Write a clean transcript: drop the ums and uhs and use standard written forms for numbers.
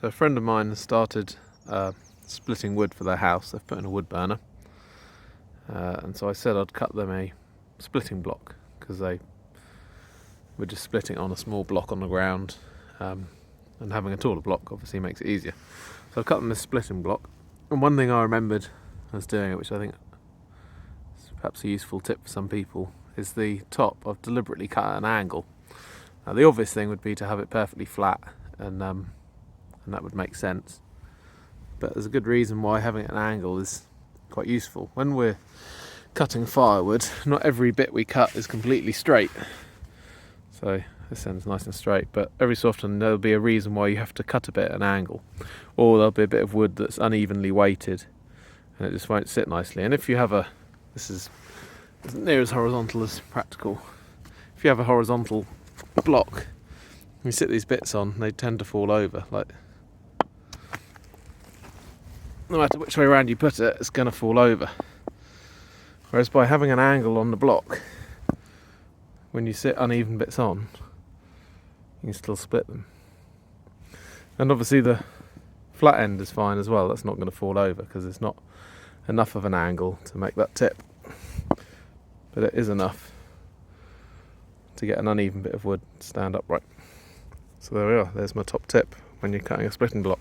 So a friend of mine has started splitting wood for their house. They've put in a wood burner, and so I said I'd cut them a splitting block because they were just splitting on a small block on the ground, and having a taller block obviously makes it easier. So I cut them this splitting block, and one thing I remembered as doing it, which I think is perhaps a useful tip for some people, is the top I've deliberately cut at an angle. Now the obvious thing would be to have it perfectly flat, and that would make sense, but there's a good reason why having it at an angle is quite useful. When we're cutting firewood, not every bit we cut is completely straight, so this end's nice and straight, but every so often there'll be a reason why you have to cut a bit at an angle, or there'll be a bit of wood that's unevenly weighted and it just won't sit nicely. And if you have this is near as horizontal as practical, if you have a horizontal block, you sit these bits on, they tend to fall over. Like, no matter which way around you put it, it's going to fall over. Whereas by having an angle on the block, when you sit uneven bits on, you can still split them. And obviously the flat end is fine as well. That's not going to fall over because it's not enough of an angle to make that tip, but it is enough to get an uneven bit of wood to stand upright. So there we are, there's my top tip when you're cutting a splitting block.